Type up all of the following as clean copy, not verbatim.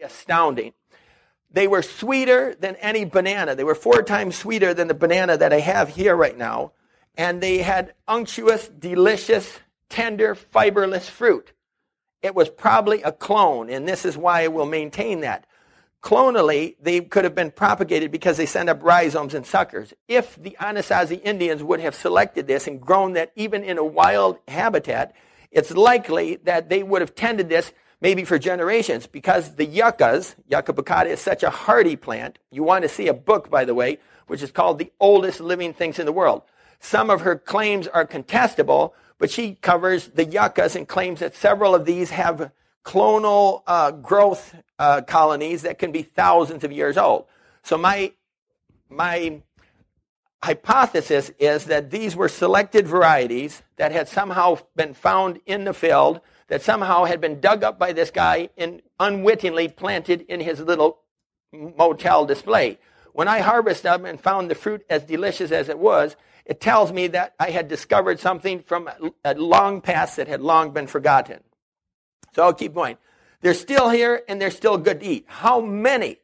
astounding. They were sweeter than any banana. They were 4 times sweeter than the banana that I have here right now. And they had unctuous, delicious, tender, fiberless fruit. It was probably a clone, and this is why I will maintain that. Clonally, they could have been propagated because they send up rhizomes and suckers. If the Anasazi Indians would have selected this and grown that even in a wild habitat, it's likely that they would have tended this maybe for generations, because the yuccas, Yucca baccata, is such a hardy plant. You want to see a book, by the way, which is called The Oldest Living Things in the World. Some of her claims are contestable, but she covers the yuccas and claims that several of these have clonal growth colonies that can be thousands of years old. So my hypothesis is that these were selected varieties that had somehow been found in the field, that somehow had been dug up by this guy and unwittingly planted in his little motel display. When I harvested them and found the fruit as delicious as it was, it tells me that I had discovered something from a long past that had long been forgotten. So I'll keep going. They're still here, and they're still good to eat. How many?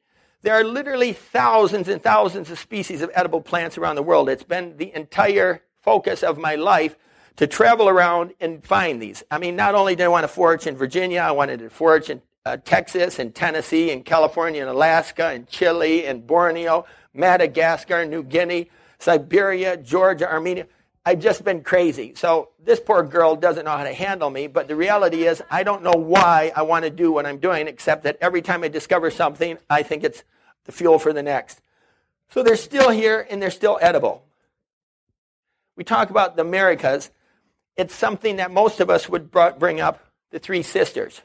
There are literally thousands and thousands of species of edible plants around the world. It's been the entire focus of my life to travel around and find these. I mean, not only did I want to forage in Virginia, I wanted to forage in Texas and Tennessee and California and Alaska and Chile and Borneo, Madagascar, New Guinea, Siberia, Georgia, Armenia. I've just been crazy. So this poor girl doesn't know how to handle me, but the reality is I don't know why I want to do what I'm doing, except that every time I discover something, I think it's the fuel for the next. So they're still here, and they're still edible. We talk about the Americas. It's something that most of us would bring up, the 3 sisters,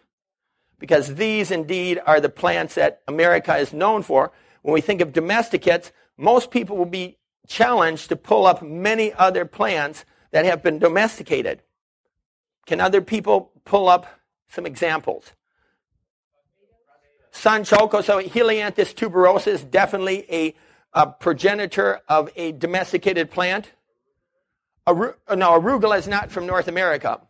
because these indeed are the plants that America is known for. When we think of domesticates, most people will be challenged to pull up many other plants that have been domesticated. Can other people pull up some examples? Sunchoco, so Helianthus tuberosus, definitely a progenitor of a domesticated plant. Arugula is not from North America.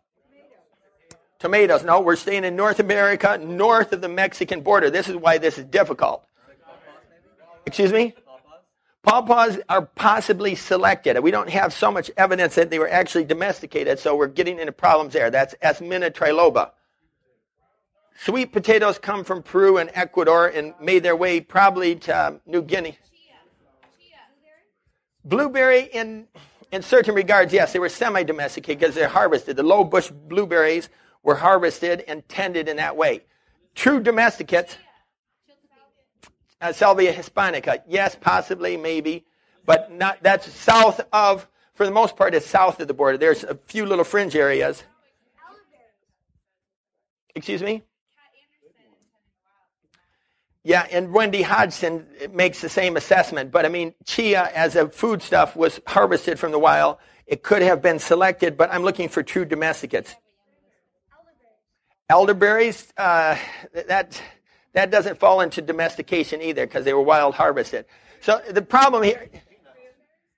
Tomatoes, no, we're staying in North America, north of the Mexican border. This is why this is difficult. Excuse me? Pawpaws are possibly selected. We don't have so much evidence that they were actually domesticated, so we're getting into problems there. That's Asmina triloba. Sweet potatoes come from Peru and Ecuador and made their way probably to New Guinea. Blueberry, in certain regards, yes, they were semi-domesticated because they're harvested. The low bush blueberries were harvested and tended in that way. True domesticates, Salvia hispanica, yes, possibly, maybe, but not. That's south of, for the most part, it's south of the border. There's a few little fringe areas. Excuse me? Yeah, and Wendy Hodgson makes the same assessment. But, I mean, chia as a foodstuff was harvested from the wild. It could have been selected, but I'm looking for true domesticates. Elderberries, that doesn't fall into domestication either because they were wild harvested. So the problem here,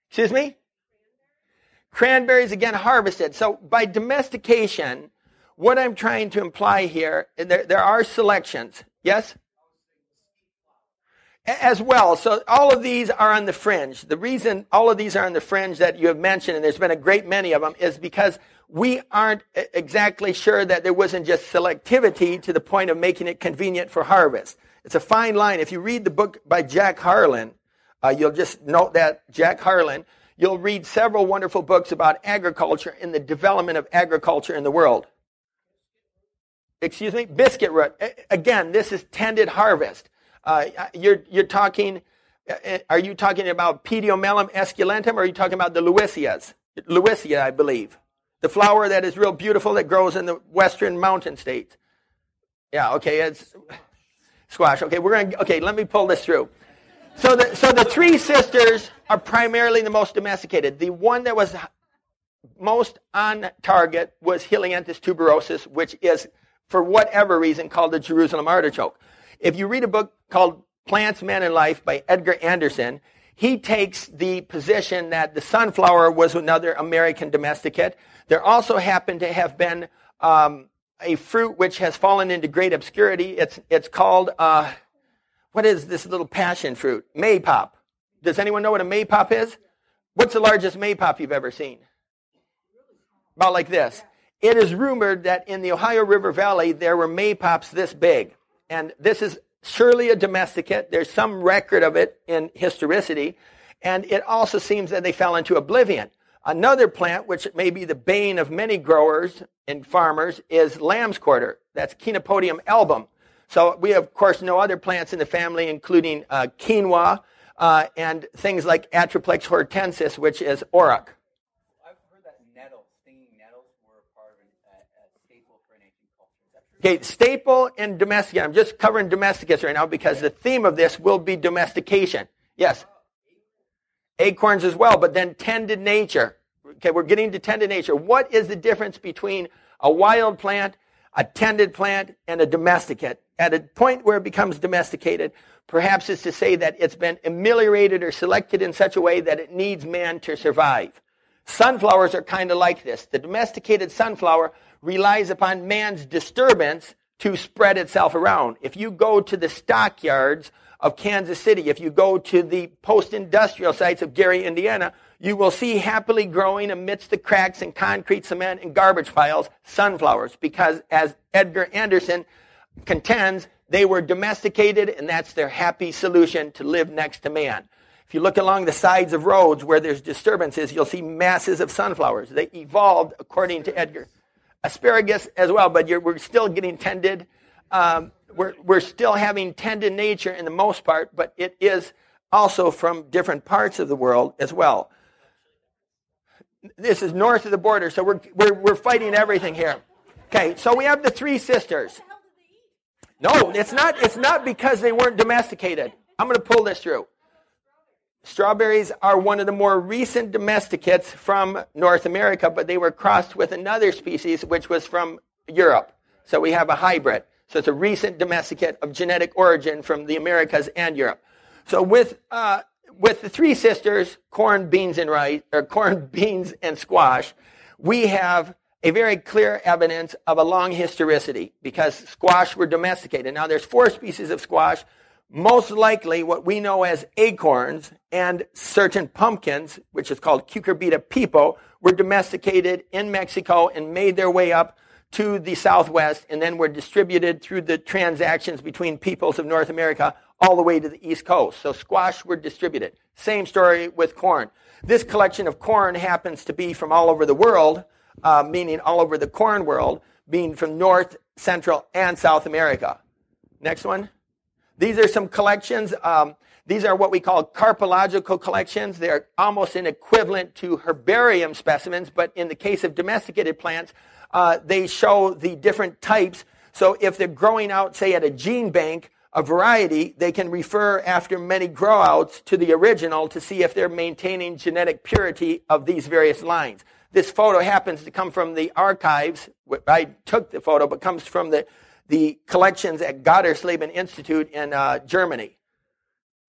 excuse me? Cranberries, again, harvested. So by domestication, what I'm trying to imply here, there are selections. Yes? As well. So all of these are on the fringe. The reason all of these are on the fringe that you have mentioned, and there's been a great many of them, is because we aren't exactly sure that there wasn't just selectivity to the point of making it convenient for harvest. It's a fine line. If you read the book by Jack Harlan, you'll just note that Jack Harlan, you'll read several wonderful books about agriculture and the development of agriculture in the world. Excuse me? Biscuit root. Again, this is tended harvest. You're talking, are you talking about Pediomelum esculentum, or are you talking about the Louisias? Louisia, I believe. The flower that is real beautiful that grows in the western mountain states. Yeah, okay, it's squash. Okay, let me pull this through. So the 3 sisters are primarily the most domesticated. The one that was most on target was Helianthus tuberosus, which is, for whatever reason, called the Jerusalem artichoke. If you read a book called Plants, Man, and Life by Edgar Anderson, he takes the position that the sunflower was another American domesticate. There also happened to have been a fruit which has fallen into great obscurity. It's called, what is this little passion fruit? Maypop. Does anyone know what a maypop is? What's the largest maypop you've ever seen? About like this. It is rumored that in the Ohio River Valley there were maypops this big. And this is surely a domesticate. There's some record of it in historicity. And it also seems that they fell into oblivion. Another plant, which may be the bane of many growers and farmers, is lamb's quarter. That's Chenopodium album. So we, of course, know other plants in the family, including quinoa and things like Atriplex hortensis, which is auroch. I've heard that stinging nettles were part of a staple for an ancient culture. Okay, staple and domesticate. I'm just covering domesticates right now because the theme of this will be domestication. Yes. Acorns as well, but then tended nature. Okay, we're getting to tended nature. What is the difference between a wild plant, a tended plant, and a domesticate? At a point where it becomes domesticated, perhaps it's to say that it's been ameliorated or selected in such a way that it needs man to survive. Sunflowers are kind of like this. The domesticated sunflower relies upon man's disturbance to spread itself around. If you go to the stockyards of Kansas City, if you go to the post-industrial sites of Gary, Indiana, you will see happily growing amidst the cracks in concrete, cement, and garbage piles, sunflowers, because as Edgar Anderson contends, they were domesticated, and that's their happy solution to live next to man. If you look along the sides of roads where there's disturbances, you'll see masses of sunflowers. They evolved according to Edgar. Asparagus as well, but we're still getting tended. We're still having tended nature in the most part, but it is also from different parts of the world as well. This is north of the border, so we're fighting everything here. Okay, so we have the three sisters. No, it's not because they weren't domesticated. I'm going to pull this through. Strawberries are one of the more recent domesticates from North America, but they were crossed with another species which was from Europe. So we have a hybrid. So it's a recent domesticate of genetic origin from the Americas and Europe. So with the three sisters, corn, beans, and squash, we have a very clear evidence of a long historicity because squash were domesticated. Now there's 4 species of squash. Most likely what we know as acorns and certain pumpkins, which is called Cucurbita pepo, were domesticated in Mexico and made their way up to the Southwest and then were distributed through the transactions between peoples of North America all the way to the East Coast. So squash were distributed. Same story with corn. This collection of corn happens to be from all over the world, meaning all over the corn world, being from North, Central, and South America. Next one. These are some collections. These are what we call carpological collections. They're almost an equivalent to herbarium specimens, but in the case of domesticated plants, they show the different types. So if they're growing out, say, at a gene bank, a variety, they can refer after many growouts to the original to see if they're maintaining genetic purity of these various lines. This photo happens to come from the archives. I took the photo, but comes from the collections at Gottersleben Institute in Germany.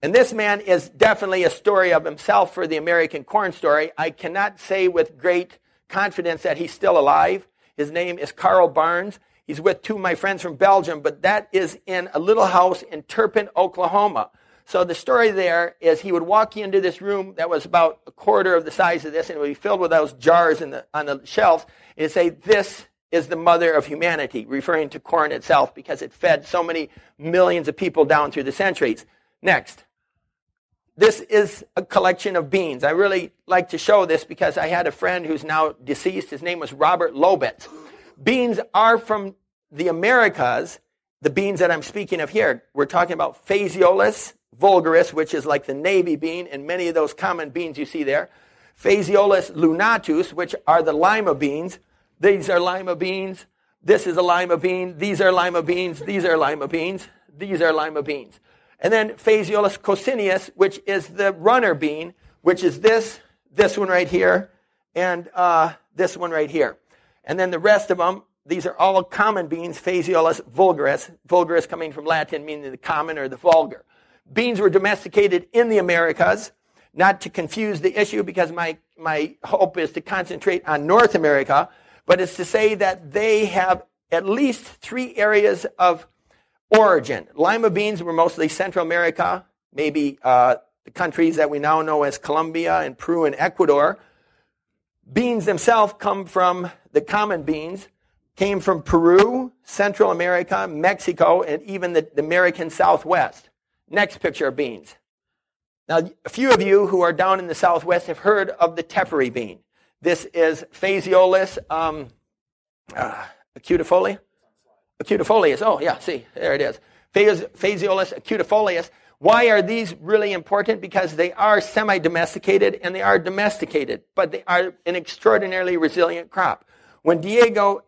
And this man is definitely a story of himself for the American corn story. I cannot say with great confidence that he's still alive. His name is Carl Barnes. He's with 2 of my friends from Belgium, but that is in a little house in Turpin, Oklahoma. So the story there is he would walk into this room that was about a quarter of the size of this, and it would be filled with those jars on the shelves, and he'd say, "This is the mother of humanity," referring to corn itself because it fed so many millions of people down through the centuries. Next. This is a collection of beans. I really like to show this because I had a friend who's now deceased. His name was Robert Lobitz. Beans are from the Americas, the beans that I'm speaking of here. We're talking about Phaseolus vulgaris, which is like the navy bean, and many of those common beans you see there. Phaseolus lunatus, which are the lima beans. These are lima beans. This is a lima bean. These are lima beans. These are lima beans. These are lima beans. And then Phaseolus coccineus, which is the runner bean, which is this one right here, and this one right here. And then the rest of them, these are all common beans, Phaseolus vulgaris, vulgaris coming from Latin, meaning the common or the vulgar. Beans were domesticated in the Americas, not to confuse the issue because my hope is to concentrate on North America, but it's to say that they have at least 3 areas of origin. Lima beans were mostly Central America, maybe the countries that we now know as Colombia and Peru and Ecuador. Beans themselves come from, the common beans, came from Peru, Central America, Mexico, and even the American Southwest. Next picture of beans. Now, a few of you who are down in the Southwest have heard of the tepary bean. This is Phaseolus acutifolia. Acutifolia. Oh, yeah, see, there it is. Phaseolus acutifolia. Why are these really important? Because they are semi-domesticated and they are domesticated, but they are an extraordinarily resilient crop. When Diego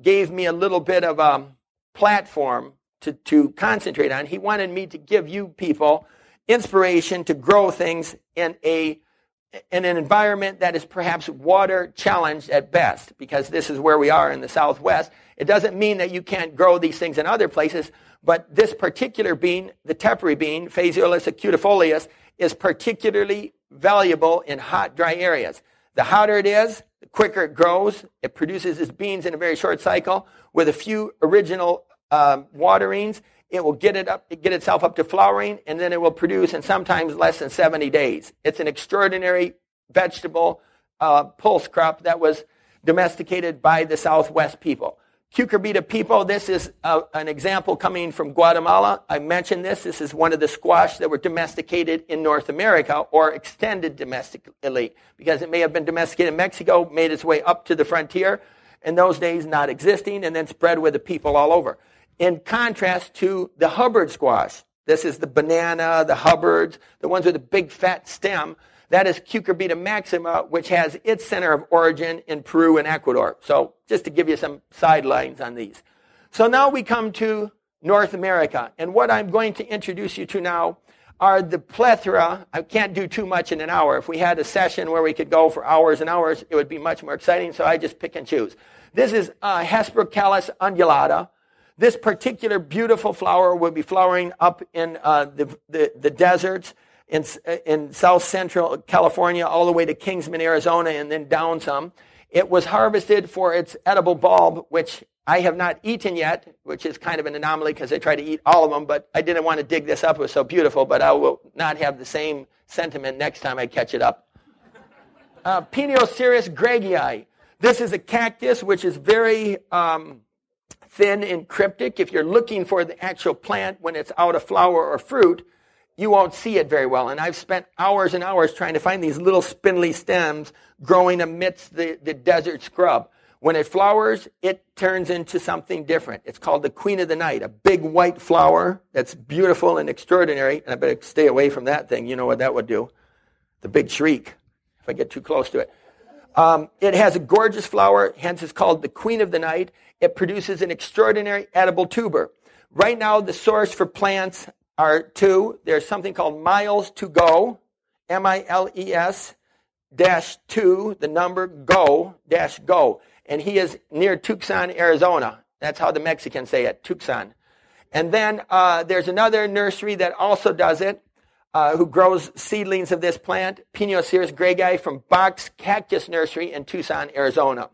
gave me a little bit of a platform to concentrate on, he wanted me to give you people inspiration to grow things in an environment that is perhaps water challenged at best, because this is where we are in the Southwest. It doesn't mean that you can't grow these things in other places, but this particular bean, the tepary bean, Phaseolus acutifolia, is particularly valuable in hot, dry areas. The hotter it is, the quicker it grows. It produces its beans in a very short cycle. With a few original waterings, it will get itself up to flowering, and then it will produce in sometimes less than 70 days. It's an extraordinary vegetable pulse crop that was domesticated by the Southwest people. Cucurbita people, this is an example coming from Guatemala. I mentioned this. This is one of the squash that were domesticated in North America, or extended domestically, because it may have been domesticated in Mexico, made its way up to the frontier, in those days not existing, and then spread with the people all over. In contrast to the Hubbard squash, this is the banana, the Hubbards, the ones with a big fat stem. That is Cucurbita maxima, which has its center of origin in Peru and Ecuador. So just to give you some sidelines on these. So now we come to North America. And what I'm going to introduce you to now are the plethora. I can't do too much in an hour. If we had a session where we could go for hours and hours, it would be much more exciting. So I just pick and choose. This is Hesperocallis undulata. This particular beautiful flower will be flowering up in the deserts in south central California all the way to Kingsman, Arizona, and then down some. It was harvested for its edible bulb, which I have not eaten yet, which is kind of an anomaly because I try to eat all of them, but I didn't want to dig this up. It was so beautiful, but I will not have the same sentiment next time I catch it up. PENIOCEREUS GREGII. This is a cactus which is very thin and cryptic. If you're looking for the actual plant when it's out of flower or fruit, you won't see it very well. And I've spent hours and hours trying to find these little spindly stems growing amidst the desert scrub. When it flowers, it turns into something different. It's called the Queen of the Night, a big white flower that's beautiful and extraordinary. And I better stay away from that thing. You know what that would do. The big shriek if I get too close to it. It has a gorgeous flower, hence it's called the Queen of the Night. It produces an extraordinary edible tuber. Right now, the source for plants are two. There's something called Miles to Go, MILES -2, the number go, -go. And he is near Tucson, Arizona. That's how the Mexicans say it, Tucson. And then there's another nursery that also does it, who grows seedlings of this plant, PENIOCEREUS GREGII from Box Cactus Nursery in Tucson, Arizona.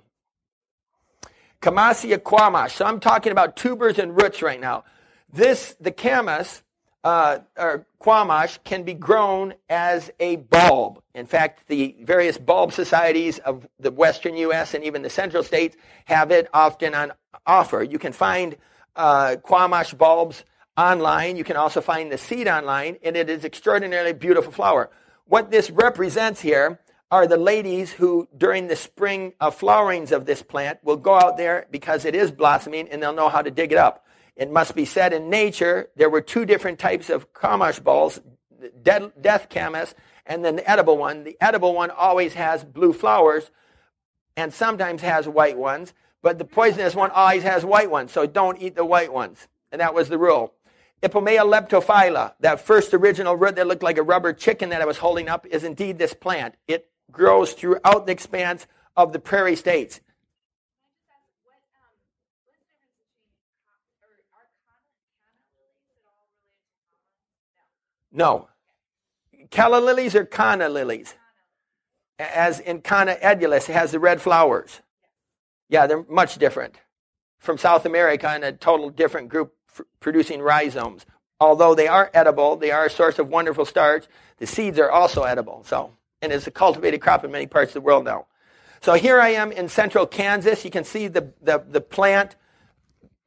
Camassia quamash. So I'm talking about tubers and roots right now. The camas, or quamash, can be grown as a bulb. In fact, the various bulb societies of the western U.S. and even the central states have it often on offer. You can find quamash bulbs online. You can also find the seed online, and it is extraordinarily beautiful flower. What this represents here are the ladies who, during the spring flowerings of this plant, will go out there because it is blossoming, and they'll know how to dig it up. It must be said in nature, there were two different types of quamash bulbs, death camas, and then the edible one. The edible one always has blue flowers and sometimes has white ones, but the poisonous one always has white ones, so don't eat the white ones. And that was the rule. Ipomoea leptophylla, that first original root that looked like a rubber chicken that I was holding up, is indeed this plant. It grows throughout the expanse of the prairie states. No. Calla lilies are canna lilies. As in Canna edulis, it has the red flowers. Yeah, they're much different. from South America and a total different group producing rhizomes. Although they are edible, they are a source of wonderful starch. The seeds are also edible. And it's a cultivated crop in many parts of the world now. So here I am in central Kansas. You can see the plant.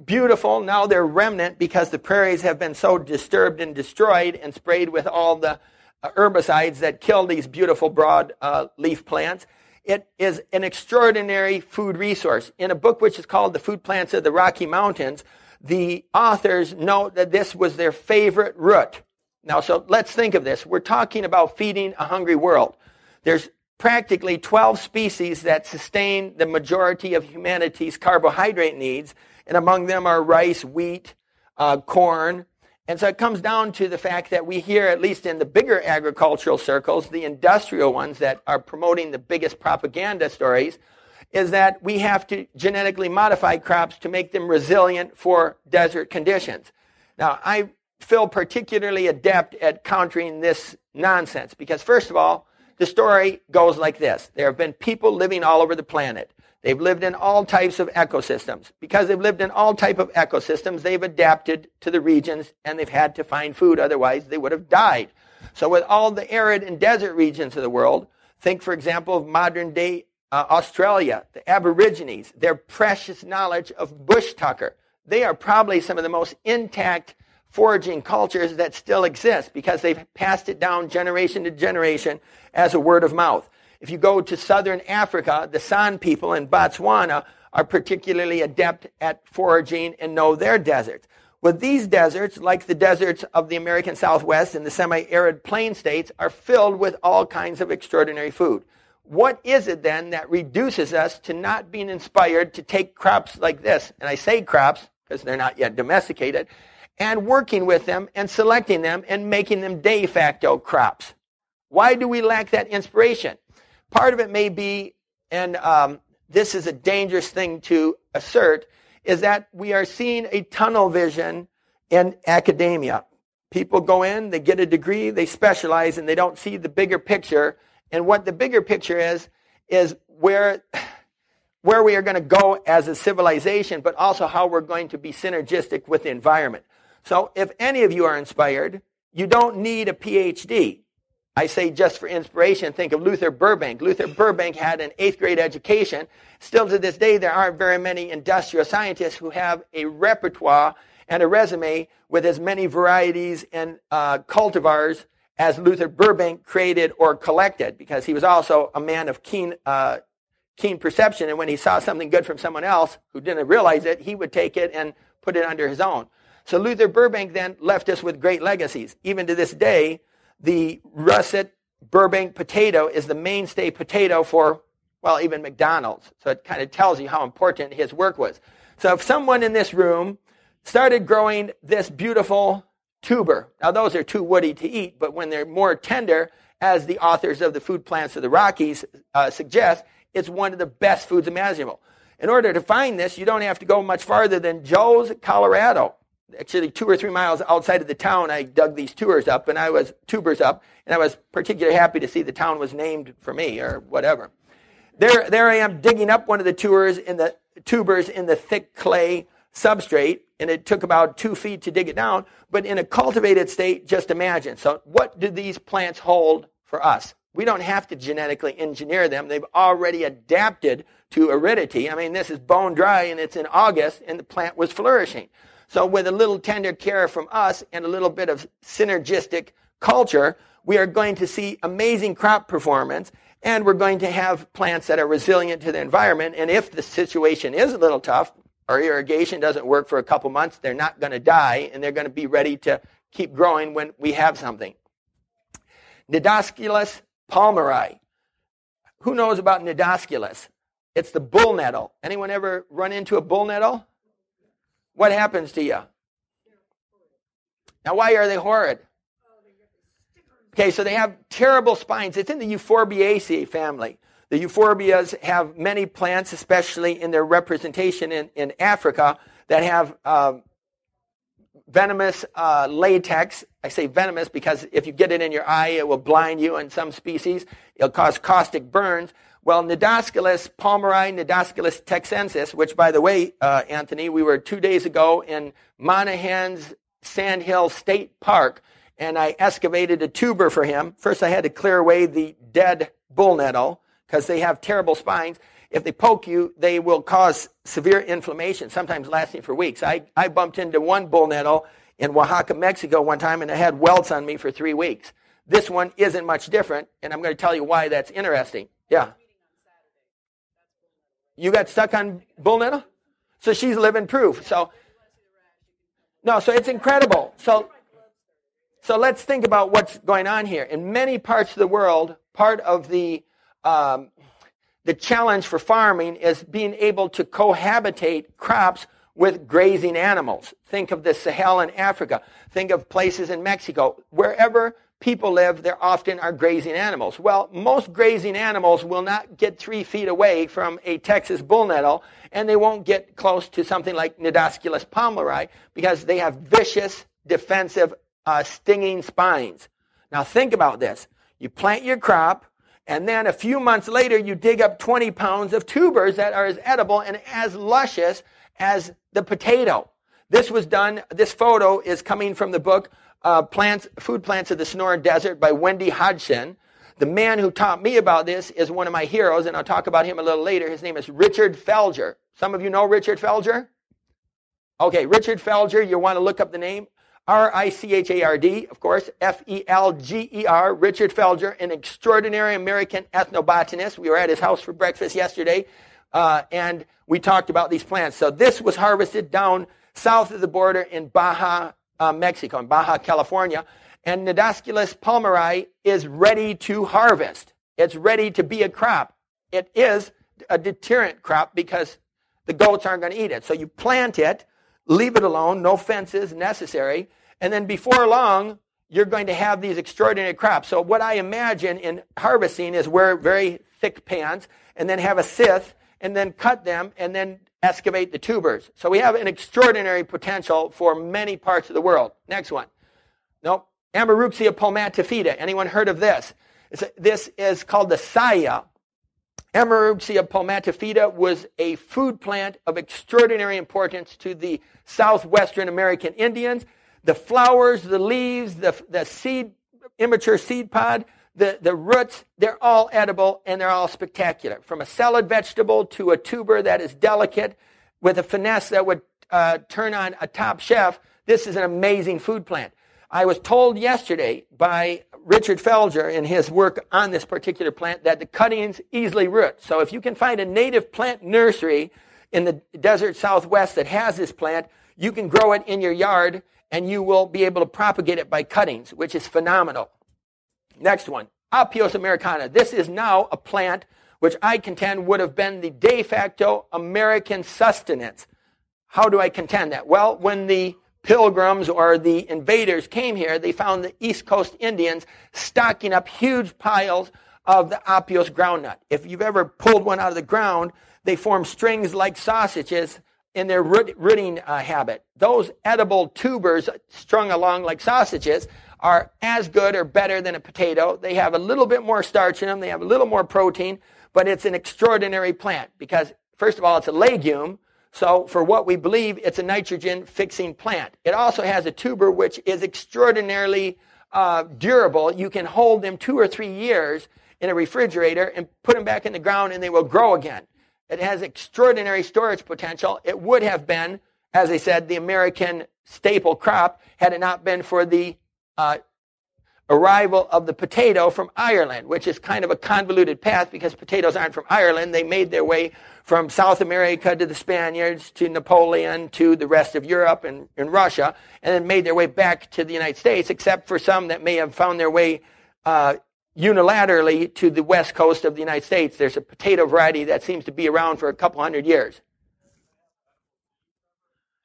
Beautiful. Now they're remnant because the prairies have been so disturbed and destroyed and sprayed with all the herbicides that kill these beautiful broad leaf plants. It is an extraordinary food resource. In a book which is called The Food Plants of the Rocky Mountains, the authors note that this was their favorite root. Now, so let's think of this. We're talking about feeding a hungry world. There's practically 12 species that sustain the majority of humanity's carbohydrate needs, and among them are rice, wheat, corn. And so it comes down to the fact that we hear, at least in the bigger agricultural circles, the industrial ones that are promoting the biggest propaganda stories, is that we have to genetically modify crops to make them resilient for desert conditions. Now, I feel particularly adept at countering this nonsense because, first of all, the story goes like this. There have been people living all over the planet. They've lived in all types of ecosystems. Because they've lived in all types of ecosystems, they've adapted to the regions and they've had to find food. Otherwise, they would have died. So with all the arid and desert regions of the world, think, for example, of modern-day Australia, the Aborigines, their precious knowledge of bush tucker. They are probably some of the most intact foraging cultures that still exist because they've passed it down generation to generation as a word of mouth. If you go to southern Africa, the San people in Botswana are particularly adept at foraging and know their deserts. Well, these deserts, like the deserts of the American Southwest and the semi-arid plain states, are filled with all kinds of extraordinary food. What is it then that reduces us to not being inspired to take crops like this? And I say crops because they're not yet domesticated, and working with them and selecting them and making them de facto crops. Why do we lack that inspiration? Part of it may be, and this is a dangerous thing to assert, is that we are seeing a tunnel vision in academia. People go in, they get a degree, they specialize, and they don't see the bigger picture. And what the bigger picture is where we are going to go as a civilization, but also how we're going to be synergistic with the environment. So if any of you are inspired, you don't need a PhD. I say just for inspiration, think of Luther Burbank. Luther Burbank had an 8th grade education. Still to this day, there aren't very many industrial scientists who have a repertoire and a resume with as many varieties and cultivars as Luther Burbank created or collected, because he was also a man of keen perception. And when he saw something good from someone else who didn't realize it, he would take it and put it under his own. So Luther Burbank then left us with great legacies. Even to this day, the russet Burbank potato is the mainstay potato for, well, even McDonald's. So it kind of tells you how important his work was. So if someone in this room started growing this beautiful tuber, now those are too woody to eat, but when they're more tender, as the authors of the Food Plants of the Rockies suggest, it's one of the best foods imaginable. In order to find this, you don't have to go much farther than Joe's, Colorado. Actually, 2 or 3 miles outside of the town, I dug these tubers up, and I was particularly happy to see the town was named for me or whatever. There I am digging up one of the tubers in the thick clay substrate, and it took about 2 feet to dig it down. But in a cultivated state, just imagine. So what do these plants hold for us? We don't have to genetically engineer them. They've already adapted to aridity. I mean, this is bone dry, and it's in August, and the plant was flourishing. So with a little tender care from us and a little bit of synergistic culture, we are going to see amazing crop performance, and we're going to have plants that are resilient to the environment. And if the situation is a little tough, or irrigation doesn't work for a couple months, they're not going to die, and they're going to be ready to keep growing when we have something. Nidosculus palmeri. Who knows about Nidosculus? It's the bull nettle. Anyone ever run into a bull nettle? What happens to you? Now, why are they horrid? Okay, so they have terrible spines. It's in the Euphorbiaceae family. The euphorbias have many plants, especially in their representation in Africa, that have venomous latex. I say venomous because if you get it in your eye, it will blind you in some species. It'll cause caustic burns. Well, Nidosculus palmeri, Nidosculus texensis, which, by the way, Anthony, we were 2 days ago in Monaghan's Sandhill State Park, and I excavated a tuber for him. First, I had to clear away the dead bull nettle because they have terrible spines. If they poke you, they will cause severe inflammation, sometimes lasting for weeks. I bumped into one bull nettle in Oaxaca, Mexico one time, and I had welts on me for 3 weeks. This one isn't much different, and I'm going to tell you why that's interesting. Yeah. You got stuck on bull nettle? So she's living proof. So it's incredible. So let's think about what's going on here. In many parts of the world, part of the challenge for farming is being able to cohabitate crops with grazing animals. Think of the Sahel in Africa. Think of places in Mexico. Wherever people live, there often are grazing animals. Well, most grazing animals will not get 3 feet away from a Texas bull nettle, and they won't get close to something like Nidosculus palmeri because they have vicious, defensive, stinging spines. Now think about this. You plant your crop, and then a few months later, you dig up 20 pounds of tubers that are as edible and as luscious as the potato. This was done, this photo is coming from the book Food Plants of the Sonoran Desert by Wendy Hodgson. The man who taught me about this is one of my heroes, and I'll talk about him a little later. His name is Richard Felger. Some of you know Richard Felger? Okay, Richard Felger, you want to look up the name. R-I-C-H-A-R-D, of course, F-E-L-G-E-R, Richard Felger, an extraordinary American ethnobotanist. We were at his house for breakfast yesterday, and we talked about these plants. So this was harvested down south of the border in Baja, Mexico, in Baja, California, and Nidosculus palmeri is ready to harvest. It's ready to be a crop. It is a deterrent crop because the goats aren't going to eat it. So you plant it, leave it alone, no fences necessary, and then before long, you're going to have these extraordinary crops. So what I imagine in harvesting is wear very thick pants and then have a scythe and then cut them and then excavate the tubers. So we have an extraordinary potential for many parts of the world. Next one. Nope. AMOREUXIA palmatifida. Anyone heard of this? This is called the saya. AMOREUXIA palmatifida was a food plant of extraordinary importance to the southwestern American Indians. The flowers, the leaves, the seed, immature seed pod, the roots, they're all edible and they're all spectacular. From a salad vegetable to a tuber that is delicate with a finesse that would turn on a top chef, this is an amazing food plant. I was told yesterday by Richard Felger in his work on this particular plant that the cuttings easily root. So if you can find a native plant nursery in the desert southwest that has this plant, you can grow it in your yard and you will be able to propagate it by cuttings, which is phenomenal. Next one, APIOS americana. This is now a plant which I contend would have been the de facto American sustenance. How do I contend that? Well, when the Pilgrims or the invaders came here, they found the East Coast Indians stocking up huge piles of the Apios groundnut. If you've ever pulled one out of the ground, they form strings like sausages in their rooting habit. Those edible tubers strung along like sausages are as good or better than a potato. They have a little bit more starch in them. They have a little more protein, but it's an extraordinary plant because, first of all, it's a legume. So for what we believe, it's a nitrogen-fixing plant. It also has a tuber which is extraordinarily durable. You can hold them 2 or 3 years in a refrigerator and put them back in the ground and they will grow again. It has extraordinary storage potential. It would have been, as I said, the American staple crop had it not been for the arrival of the potato from Ireland, which is kind of a convoluted path because potatoes aren't from Ireland. They made their way from South America to the Spaniards, to Napoleon, to the rest of Europe and Russia, and then made their way back to the United States, except for some that may have found their way unilaterally to the west coast of the United States. There's a potato variety that seems to be around for a couple hundred years.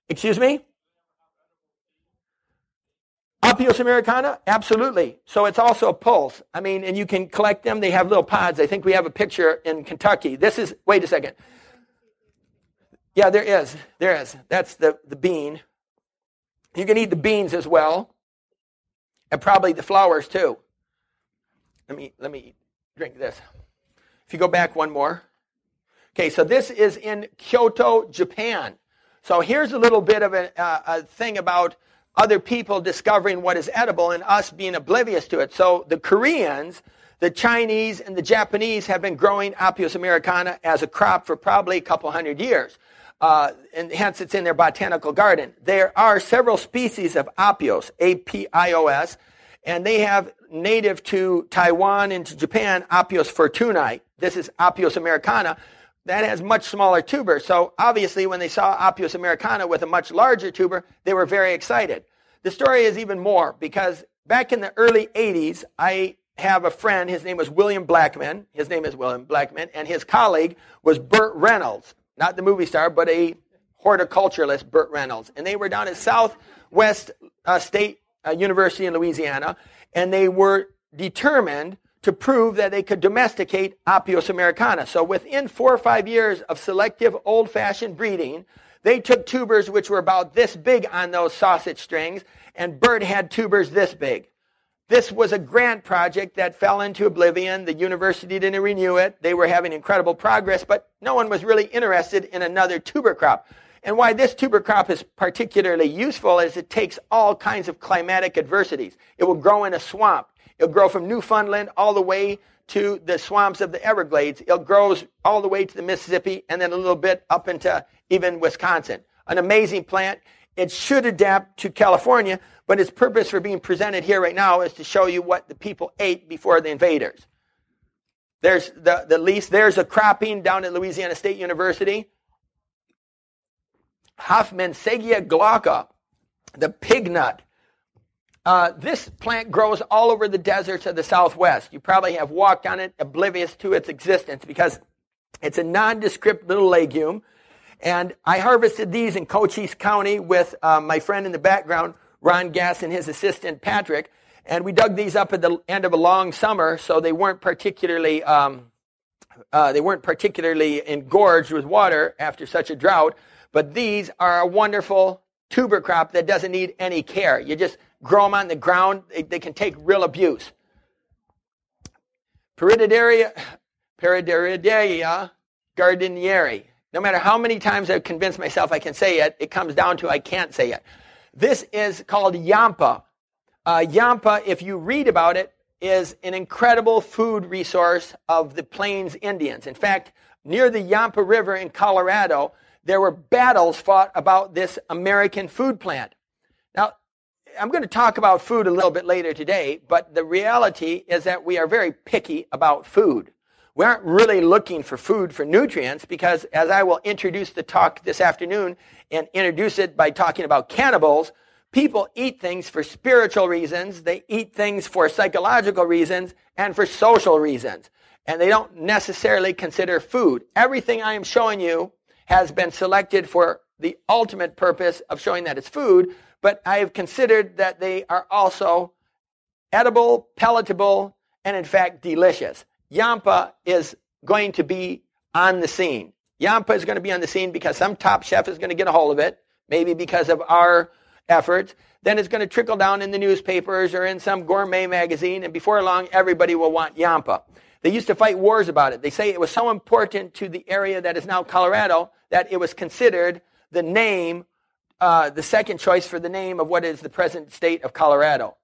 Excuse me? Apios americana? Absolutely. So it's also a pulse. I mean, and you can collect them. They have little pods. I think we have a picture in Kentucky. This is, wait a second. Yeah, there is. There is. That's the bean. You can eat the beans as well, and probably the flowers too. Let me drink this. If you go back one more. Okay, so this is in Kyoto, Japan. So here's a little bit of a thing about other people discovering what is edible and us being oblivious to it. So the Koreans, the Chinese, and the Japanese have been growing Apios americana as a crop for probably a couple hundred years. And hence it's in their botanical garden. There are several species of Apios, APIOS, and they have native to Taiwan and to Japan, Apios fortunei. This is Apios americana. That has much smaller tubers. So obviously when they saw Apios americana with a much larger tuber, they were very excited. The story is even more because back in the early 80s, I have a friend, his name was William Blackman. His name is William Blackman, and his colleague was Burt Reynolds. Not the movie star, but a horticulturalist, Burt Reynolds. And they were down at Southwest State University in Louisiana, and they were determined to prove that they could domesticate Apios americana. So within 4 or 5 years of selective old-fashioned breeding, they took tubers which were about this big on those sausage strings, and Burt had tubers this big. This was a grant project that fell into oblivion. The university didn't renew it. They were having incredible progress, but no one was really interested in another tuber crop. And why this tuber crop is particularly useful is it takes all kinds of climatic adversities. It will grow in a swamp. It'll grow from Newfoundland all the way to the swamps of the Everglades. It grows all the way to the Mississippi and then a little bit up into even Wisconsin. An amazing plant. It should adapt to California, but its purpose for being presented here right now is to show you what the people ate before the invaders. There's there's a cropping down at Louisiana State University. Hoffmannseggia glauca, the pig nut. This plant grows all over the deserts of the Southwest. You probably have walked on it oblivious to its existence because it's a nondescript little legume. And I harvested these in Cochise County with my friend in the background, Ron Gass, and his assistant, Patrick. And we dug these up at the end of a long summer, so they weren't particularly engorged with water after such a drought. But these are a wonderful tuber crop that doesn't need any care. You just grow them on the ground. They can take real abuse. Perididaria gardenieri. No matter how many times I've convinced myself I can say it, it comes down to I can't say it. This is called yampa. Yampa, if you read about it, is an incredible food resource of the Plains Indians. In fact, near the Yampa River in Colorado, there were battles fought about this American food plant. Now, I'm going to talk about food a little bit later today, but the reality is that we are very picky about food. We aren't really looking for food for nutrients because, as I will introduce the talk this afternoon and introduce it by talking about cannibals, people eat things for spiritual reasons, they eat things for psychological reasons, and for social reasons. And they don't necessarily consider food. Everything I am showing you has been selected for the ultimate purpose of showing that it's food, but I have considered that they are also edible, palatable, and in fact delicious. Yampa is going to be on the scene. Yampa is going to be on the scene because some top chef is going to get a hold of it, maybe because of our efforts. Then it's going to trickle down in the newspapers or in some gourmet magazine, and before long, everybody will want Yampa. They used to fight wars about it. They say it was so important to the area that is now Colorado that it was considered the name, the second choice for the name of what is the present state of Colorado.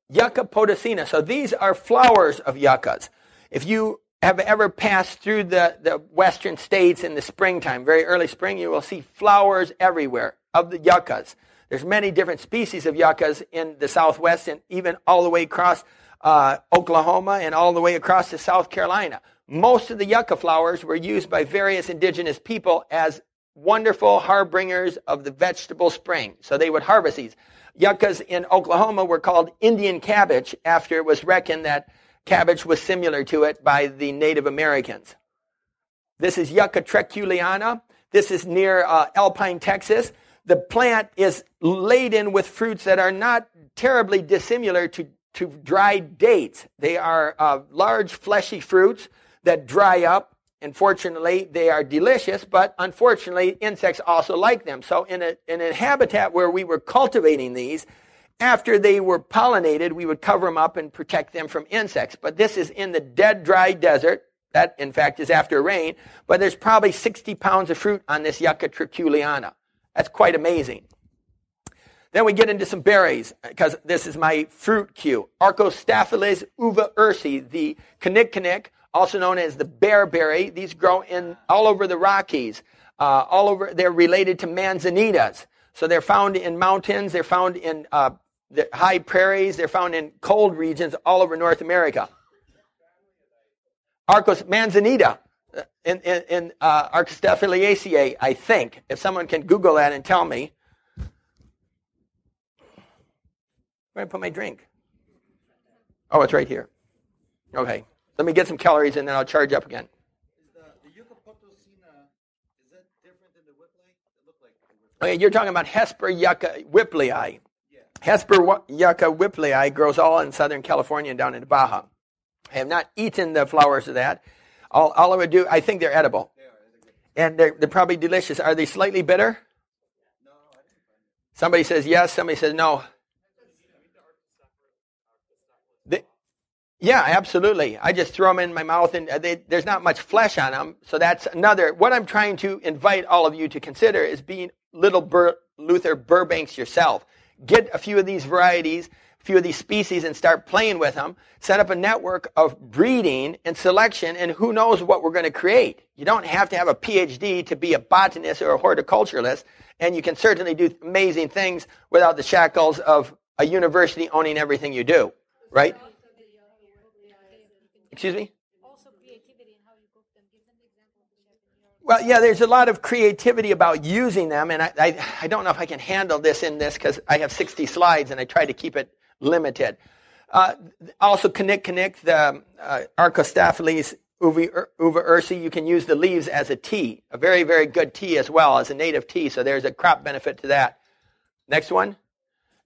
Yucca potacina. So these are flowers of yuccas. If you have ever passed through the western states in the springtime, very early spring, you will see flowers everywhere of the yuccas. There's many different species of yuccas in the Southwest and even all the way across Oklahoma and all the way across to South Carolina. Most of the yucca flowers were used by various indigenous people as wonderful harbingers of the vegetable spring. So they would harvest these. Yuccas in Oklahoma were called Indian cabbage after it was reckoned that cabbage was similar to it by the Native Americans. This is Yucca treculiana. This is near Alpine, Texas. The plant is laden with fruits that are not terribly dissimilar to dried dates. They are large fleshy fruits that dry up Unfortunately, they are delicious, but unfortunately, insects also like them. So in a habitat where we were cultivating these, after they were pollinated, we would cover them up and protect them from insects. But this is in the dead, dry desert. That, in fact, is after rain. But there's probably 60 pounds of fruit on this Yucca triculiana. That's quite amazing. Then we get into some berries, because this is my fruit cue. Archostaphyles uva ursi, the kinnikinnick, also known as the bearberry. These grow all over the Rockies. They're related to manzanitas. So they're found in mountains. They're found in the high prairies. They're found in cold regions all over North America. Manzanita in Archostaphyliaceae, I think. If someone can Google that and tell me. Where did I put my drink? Oh, it's right here. Okay. Let me get some calories and then I'll charge up again. Is the Yucca potosina, is that different than the whipley? It looked like the whipley. Okay, you're talking about Hesper Yucca whiplei. Yeah. Hesper Yucca whiplei grows all in Southern California and down in Baja. I have not eaten the flowers of that. All I would do, I think they're edible. They are. Good. And they're probably delicious. Are they slightly bitter? No, I didn't find it. Somebody says yes, somebody says no. Yeah, absolutely. I just throw them in my mouth, and there's not much flesh on them. So that's another. What I'm trying to invite all of you to consider is being little Luther Burbanks yourself. Get a few of these varieties, a few of these species, and start playing with them. Set up a network of breeding and selection, and who knows what we're going to create. You don't have to have a PhD to be a botanist or a horticulturalist, and you can certainly do amazing things without the shackles of a university owning everything you do, right? Excuse me? Also creativity in how you cook them. Give them the example of the chef in your... Well, yeah, there's a lot of creativity about using them, and I don't know if I can handle this because I have 60 slides, and I try to keep it limited. Also, kinnikinnick, the Archostaphyles uva ursi, you can use the leaves as a tea, a very, very good tea as well, as a native tea, so there's a crop benefit to that. Next one,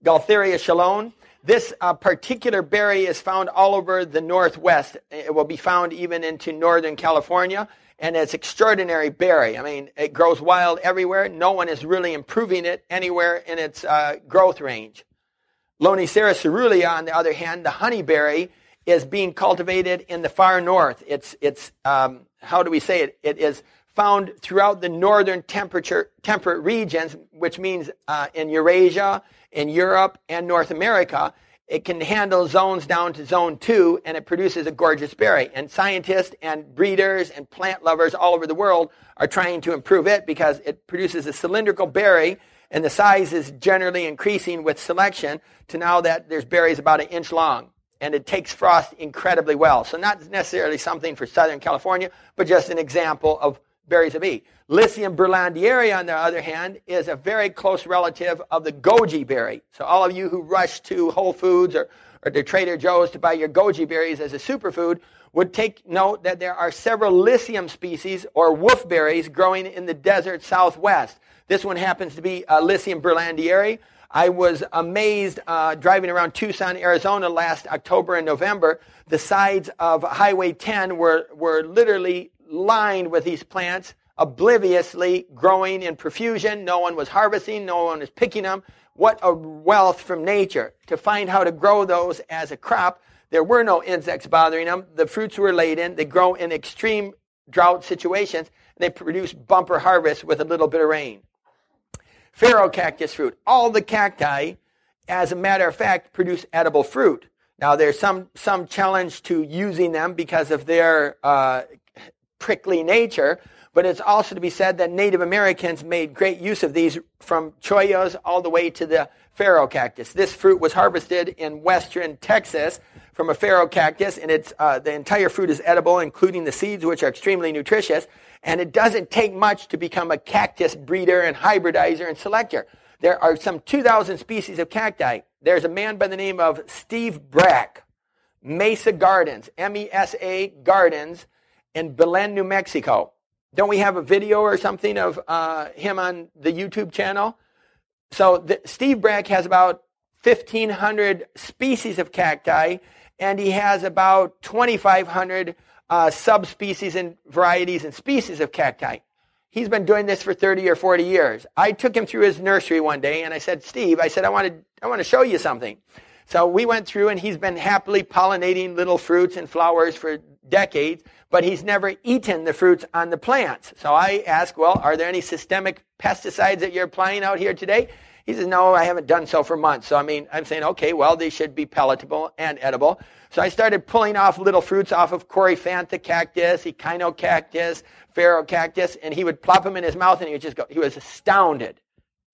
Gaultheria chalone. This particular berry is found all over the Northwest. It will be found even into Northern California, and it's extraordinary berry. I mean, it grows wild everywhere. No one is really improving it anywhere in its growth range. Lonicera cerulea, on the other hand, the honeyberry, is being cultivated in the far north. It's how do we say it? It is found throughout the northern temperate regions, which means in Eurasia, in Europe, and North America. It can handle zones down to zone 2, and it produces a gorgeous berry. And scientists and breeders and plant lovers all over the world are trying to improve it because it produces a cylindrical berry, and the size is generally increasing with selection to now that there's berries about 1 inch long. And it takes frost incredibly well. So not necessarily something for Southern California, but just an example of berries of eat. Lycium berlandieri, on the other hand, is a very close relative of the goji berry. So all of you who rush to Whole Foods or to Trader Joe's to buy your goji berries as a superfood would take note that there are several Lycium species or wolfberries growing in the desert southwest. This one happens to be Lycium berlandieri. I was amazed driving around Tucson, Arizona last October and November. The sides of Highway 10 were literally lined with these plants, obliviously growing in profusion. No one was harvesting. No one was picking them. What a wealth from nature. To find how to grow those as a crop, there were no insects bothering them. The fruits were laden. They grow in extreme drought situations, and they produce bumper harvests with a little bit of rain. Phaerocactus fruit. All the cacti, as a matter of fact, produce edible fruit. Now, there's some challenge to using them because of their prickly nature, but it's also to be said that Native Americans made great use of these from chollas all the way to the phaerocactus. This fruit was harvested in western Texas from a phaerocactus, and it's the entire fruit is edible, including the seeds, which are extremely nutritious, and it doesn't take much to become a cactus breeder and hybridizer and selector. There are some 2,000 species of cacti. There's a man by the name of Steve Brack, Mesa Gardens, M-E-S-A Gardens, in Belen, New Mexico. Don't we have a video or something of him on the YouTube channel? So Steve Brack has about 1,500 species of cacti, and he has about 2,500 subspecies and varieties and species of cacti. He's been doing this for 30 or 40 years. I took him through his nursery one day, and I said, Steve, I want to show you something. So we went through, and he's been happily pollinating little fruits and flowers for decades, but he's never eaten the fruits on the plants. So I asked, well, are there any systemic pesticides that you're applying out here today? He says, no, I haven't done so for months. So, I'm saying, okay, well, they should be palatable and edible. So I started pulling off little fruits off of Coryphantha cactus, echinocactus, Phaerocactus, and he would plop them in his mouth, and he would just go, he was astounded.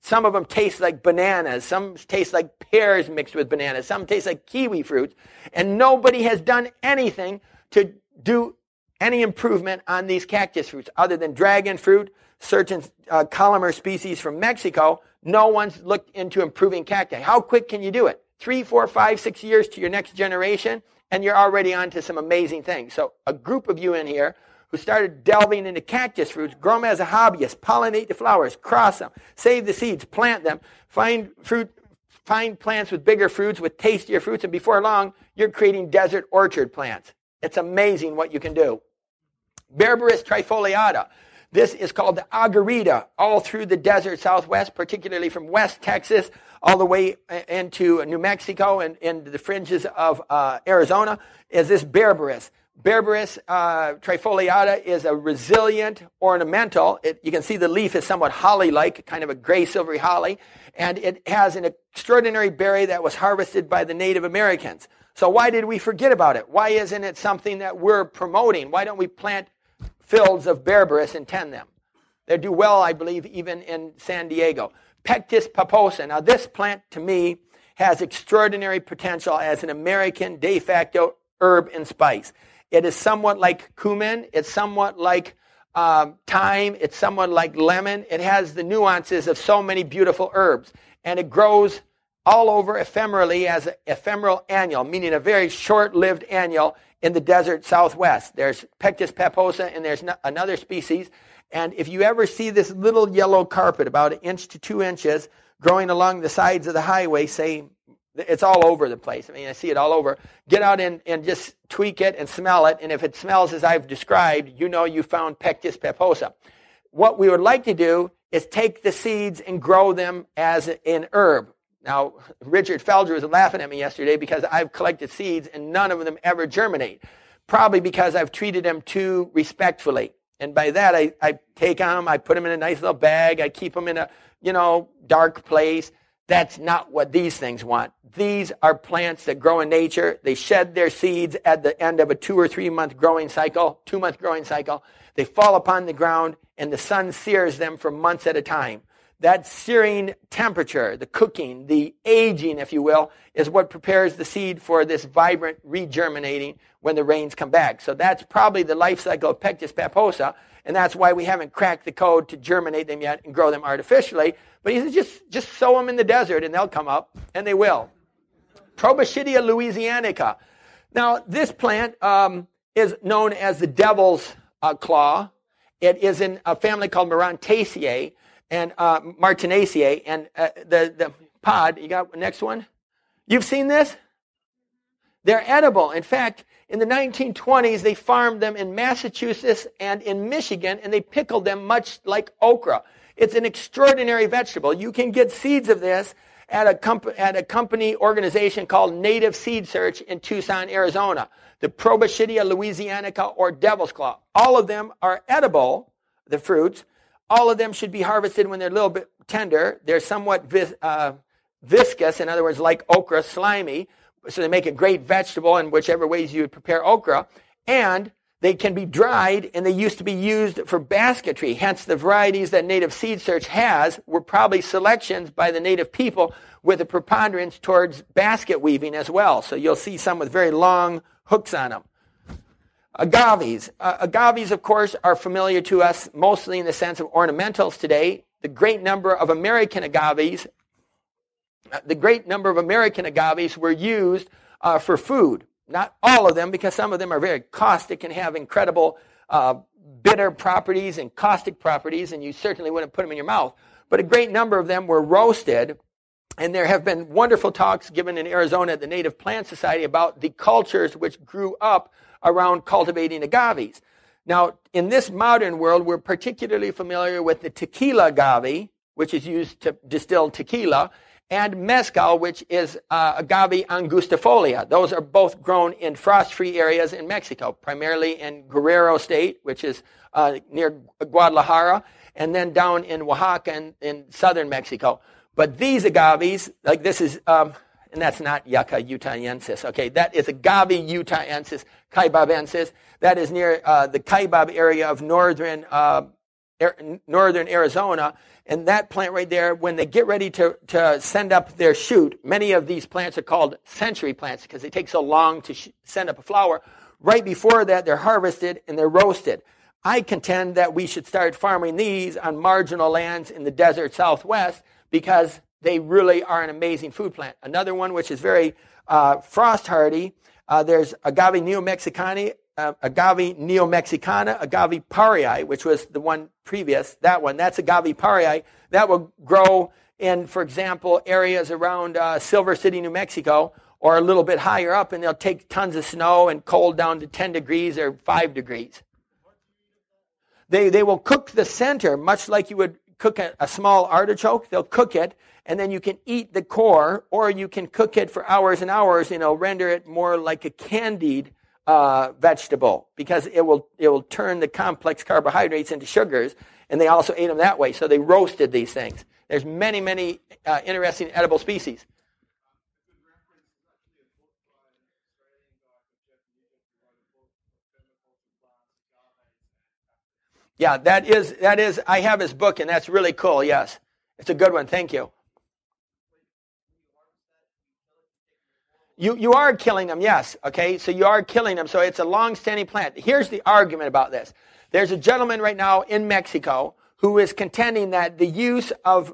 Some of them taste like bananas. Some taste like pears mixed with bananas. Some taste like kiwi fruits. And nobody has done anything to do any improvement on these cactus fruits other than dragon fruit, certain columnar species from Mexico. No one's looked into improving cacti. How quick can you do it? 3, 4, 5, 6 years to your next generation, and you're already on to some amazing things. So a group of you in here who started delving into cactus fruits, grow them as a hobbyist, pollinate the flowers, cross them, save the seeds, plant them, find plants with bigger fruits, with tastier fruits, and before long, you're creating desert orchard plants. It's amazing what you can do. Berberis trifoliata. This is called the agarita, all through the desert southwest, particularly from West Texas all the way into New Mexico and into the fringes of Arizona, is this Berberis. Berberis trifoliata is a resilient ornamental. You can see the leaf is somewhat holly-like, kind of a gray silvery holly, and it has an extraordinary berry that was harvested by the Native Americans. So why did we forget about it? Why isn't it something that we're promoting? Why don't we plant fields of Berberis and tend them? They do well, I believe, even in San Diego. Pectus paposa. Now this plant, to me, has extraordinary potential as an American de facto herb and spice. It is somewhat like cumin. It's somewhat like thyme. It's somewhat like lemon. It has the nuances of so many beautiful herbs. And it grows all over ephemerally as an ephemeral annual, meaning a very short-lived annual in the desert southwest. There's Pectus paposa, and there's another species. And if you ever see this little yellow carpet, about 1 inch to 2 inches, growing along the sides of the highway, say, it's all over the place. I see it all over. Get out and just tweak it and smell it. And if it smells as I've described, you know you found Pectus paposa. What we would like to do is take the seeds and grow them as an herb. Now, Richard Felger was laughing at me yesterday because I've collected seeds and none of them ever germinate. Probably because I've treated them too respectfully. And by that, I take them, I put them in a nice little bag, I keep them in a, dark place. That's not what these things want. These are plants that grow in nature. They shed their seeds at the end of a 2 or 3 month growing cycle, 2-month growing cycle. They fall upon the ground and the sun sears them for months at a time. That searing temperature, the cooking, the aging, if you will, is what prepares the seed for this vibrant regerminating when the rains come back. So that's probably the life cycle of Pectus paposa, and that's why we haven't cracked the code to germinate them yet and grow them artificially. But he says just sow them in the desert and they'll come up, and they will. Proboscidia louisianica. Now, this plant is known as the devil's claw. It is in a family called Martinaceae. And Martinaceae, and the pod, you got the next one? You've seen this? They're edible. In fact, in the 1920s, they farmed them in Massachusetts and in Michigan, and they pickled them much like okra. It's an extraordinary vegetable. You can get seeds of this at a company organization called Native Seed Search in Tucson, Arizona. The Proboscidia louisianica, or devil's claw. All of them are edible, the fruits. All of them should be harvested when they're a little bit tender. They're somewhat viscous, in other words, like okra, slimy. So they make a great vegetable in whichever ways you would prepare okra. And they can be dried, and they used to be used for basketry. Hence, the varieties that Native Seed Search has were probably selections by the native people with a preponderance towards basket weaving as well. So you'll see some with very long hooks on them. Agaves. Agaves, of course, are familiar to us mostly in the sense of ornamentals today. The great number of American agaves were used for food. Not all of them, because some of them are very caustic and have incredible bitter properties and caustic properties, and you certainly wouldn't put them in your mouth. But a great number of them were roasted, and there have been wonderful talks given in Arizona at the Native Plant Society about the cultures which grew up around cultivating agaves. Now, in this modern world, we're particularly familiar with the tequila agave, which is used to distill tequila, and mezcal, which is agave angustifolia. Those are both grown in frost-free areas in Mexico, primarily in Guerrero State, which is near Guadalajara, and then down in Oaxaca and in southern Mexico. But these agaves, like this is, and that's not Yucca utahensis, okay? That is agave utahensis caibabensis. That is near the Kaibab area of northern Arizona. And that plant right there, when they get ready to send up their shoot, many of these plants are called century plants because they take so long to send up a flower. Right before that, they're harvested and they're roasted. I contend that we should start farming these on marginal lands in the desert Southwest because they really are an amazing food plant. Another one which is very frost hardy, there's agave neomexicana, agave parei, which was the one previous, that one. That's agave parei. That will grow in, for example, areas around Silver City, New Mexico, or a little bit higher up, and they'll take tons of snow and cold down to 10 degrees or 5 degrees. They will cook the center, much like you would cook a small artichoke. They'll cook it, and then you can eat the core, or you can cook it for hours and hours, render it more like a candied vegetable, because it will turn the complex carbohydrates into sugars, and they also ate them that way. So they roasted these things. There's many, many interesting edible species. Yeah, that is. I have his book, and that's really cool. Yes, it's a good one. Thank you. You are killing them, yes. Okay, so you are killing them. So it's a long-standing plant. Here's the argument about this. There's a gentleman right now in Mexico who is contending that the use of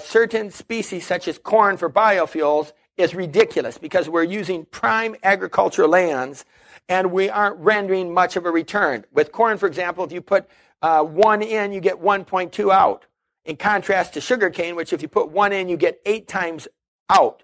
certain species, such as corn, for biofuels is ridiculous because we're using prime agricultural lands and we aren't rendering much of a return. With corn, for example, if you put 1 in, you get 1.2 out. In contrast to sugarcane, which if you put 1 in, you get 8 times out.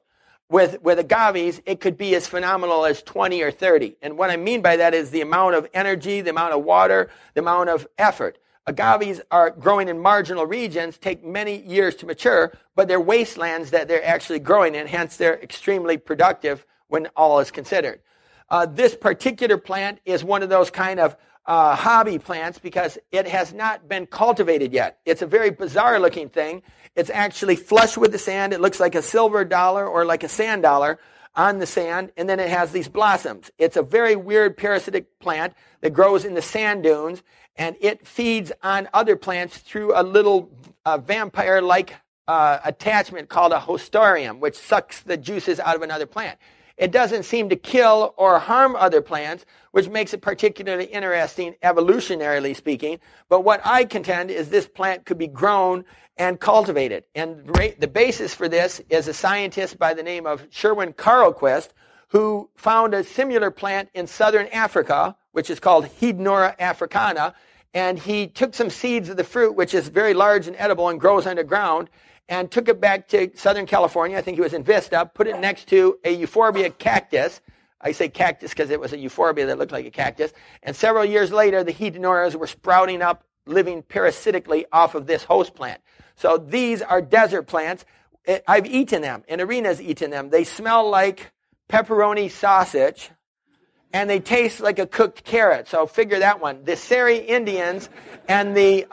With agaves, it could be as phenomenal as 20 or 30. And what I mean by that is the amount of energy, the amount of water, the amount of effort. Agaves are growing in marginal regions, take many years to mature, but they're wastelands that they're actually growing in, hence they're extremely productive when all is considered. This particular plant is one of those kind of hobby plants because it has not been cultivated yet. It's a very bizarre looking thing. It's actually flush with the sand. It looks like a silver dollar or like a sand dollar on the sand, and then it has these blossoms. It's a very weird parasitic plant that grows in the sand dunes, and it feeds on other plants through a little vampire-like attachment called a hostorium, which sucks the juices out of another plant. It doesn't seem to kill or harm other plants, which makes it particularly interesting evolutionarily speaking. But what I contend is this plant could be grown and cultivated. And the basis for this is a scientist by the name of Sherwin Carlquist, who found a similar plant in southern Africa, which is called Hednora africana. And he took some seeds of the fruit, which is very large and edible and grows underground, and took it back to Southern California. I think he was in Vista, put it next to a euphorbia cactus. I say cactus because it was a euphorbia that looked like a cactus. And several years later, the Hednoras were sprouting up, living parasitically off of this host plant. So these are desert plants. I've eaten them, and Arena's eaten them. They smell like pepperoni sausage, and they taste like a cooked carrot. So figure that one. The Seri Indians and the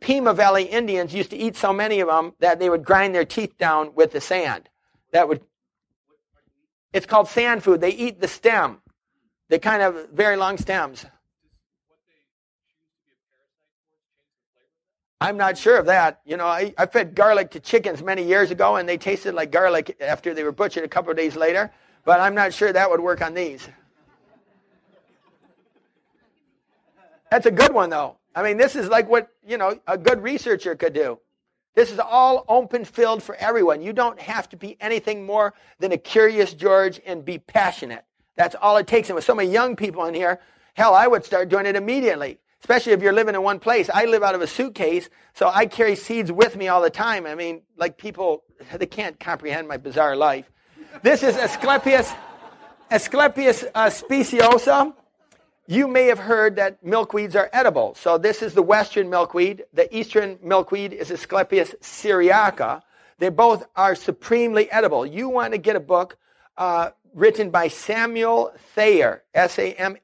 Pima Valley Indians used to eat so many of them that they would grind their teeth down with the sand. It's called sand food. They eat the stem. They kind of very long stems. I'm not sure of that. I fed garlic to chickens many years ago, and they tasted like garlic after they were butchered a couple of days later. But I'm not sure that would work on these. That's a good one, though. I mean, this is like what, a good researcher could do. This is all open field for everyone. You don't have to be anything more than a curious George and be passionate. That's all it takes. And with so many young people in here, hell, I would start doing it immediately, especially if you're living in one place. I live out of a suitcase, so I carry seeds with me all the time. I mean, like people, they can't comprehend my bizarre life. This is Asclepius speciosa. You may have heard that milkweeds are edible. So this is the western milkweed. The eastern milkweed is Asclepias syriaca. They both are supremely edible. You want to get a book written by Samuel Thayer, Samuel,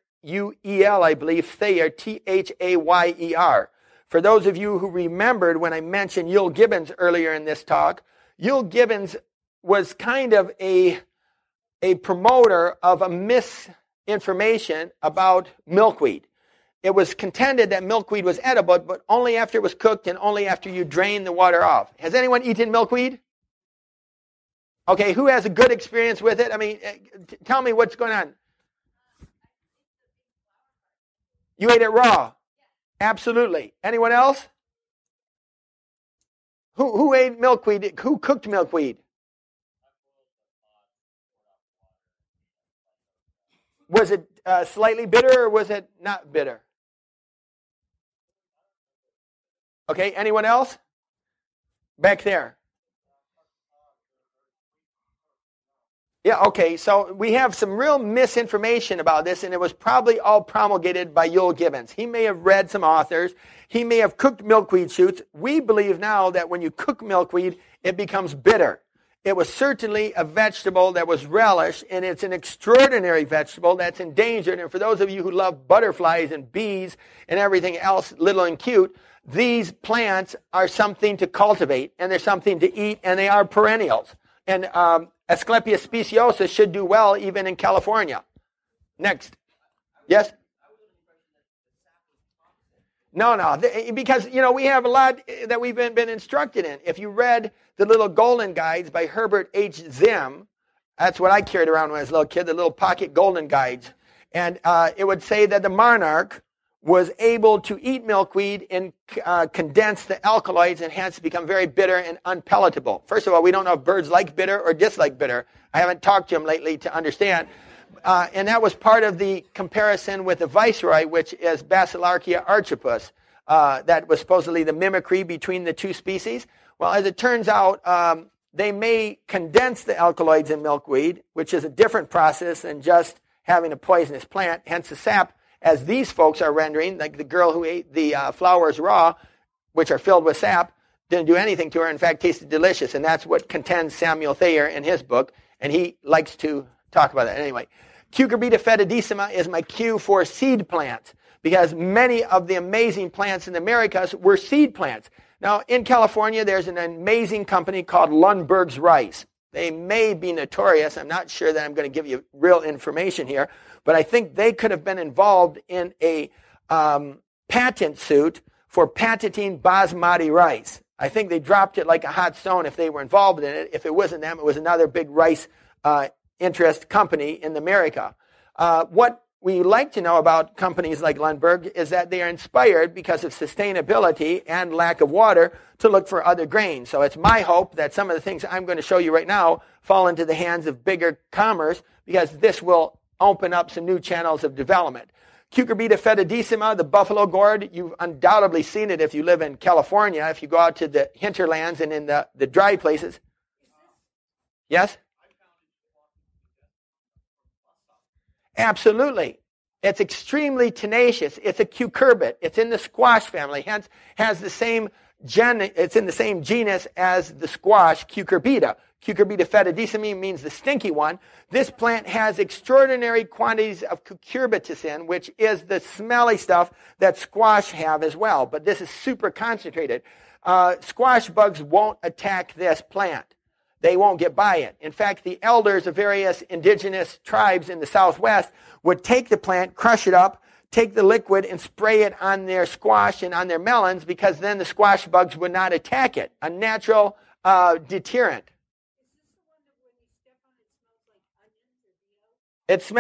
I believe, Thayer, Thayer. For those of you who remembered when I mentioned Yule Gibbons earlier in this talk, Yule Gibbons was kind of a promoter of a misinformation about milkweed. It was contended that milkweed was edible, but only after it was cooked and only after you drain the water off. Has anyone eaten milkweed? Okay, who has a good experience with it? I mean, tell me what's going on. You ate it raw? Absolutely. Anyone else? Who ate milkweed? Who cooked milkweed? Was it slightly bitter or was it not bitter? Okay, anyone else? Back there. Yeah, okay, so we have some real misinformation about this, and it was probably all promulgated by Yule Gibbons. He may have read some authors. He may have cooked milkweed shoots. We believe now that when you cook milkweed, it becomes bitter. It was certainly a vegetable that was relished, and it's an extraordinary vegetable that's endangered. And for those of you who love butterflies and bees and everything else little and cute, these plants are something to cultivate, and they're something to eat, and they are perennials. And Asclepias speciosa should do well even in California. Next. Yes? No, because, we have a lot that we've been instructed in. If you read the little golden guides by Herbert H. Zim, that's what I carried around when I was a little kid, the little pocket golden guides. And it would say that the monarch was able to eat milkweed and condense the alkaloids and hence become very bitter and unpalatable. First of all, we don't know if birds like bitter or dislike bitter. I haven't talked to them lately to understand. And that was part of the comparison with the viceroy, which is Basilarchia archipus. That was supposedly the mimicry between the two species. Well, as it turns out, they may condense the alkaloids in milkweed, which is a different process than just having a poisonous plant, hence the sap, as these folks are rendering, like the girl who ate the flowers raw, which are filled with sap, didn't do anything to her, in fact, tasted delicious. And that's what contends Samuel Thayer in his book, and he likes to talk about that. Anyway, Cucurbita fetidissima is my cue for seed plants, because many of the amazing plants in the Americas were seed plants. Now, in California, there's an amazing company called Lundberg's Rice. They may be notorious. I'm not sure that I'm going to give you real information here, but I think they could have been involved in a patent suit for patenting basmati rice. I think they dropped it like a hot stone if they were involved in it. If it wasn't them, it was another big rice interest company in America. What we like to know about companies like Lundberg is that they are inspired because of sustainability and lack of water to look for other grains. So it's my hope that some of the things I'm going to show you right now fall into the hands of bigger commerce, because this will open up some new channels of development. Cucurbita fetidissima, the buffalo gourd, you've undoubtedly seen it if you live in California, if you go out to the hinterlands and in the dry places. Yes? Absolutely. It's extremely tenacious. It's a cucurbit. It's in the squash family, hence has the same it's in the same genus as the squash, Cucurbita. Cucurbita fetidissima means the stinky one. This plant has extraordinary quantities of cucurbitacin, which is the smelly stuff that squash have as well. But this is super concentrated. Squash bugs won't attack this plant. They won't get by it. In fact, the elders of various indigenous tribes in the Southwest would take the plant, crush it up, take the liquid and spray it on their squash and on their melons, because then the squash bugs would not attack it. A natural deterrent. It's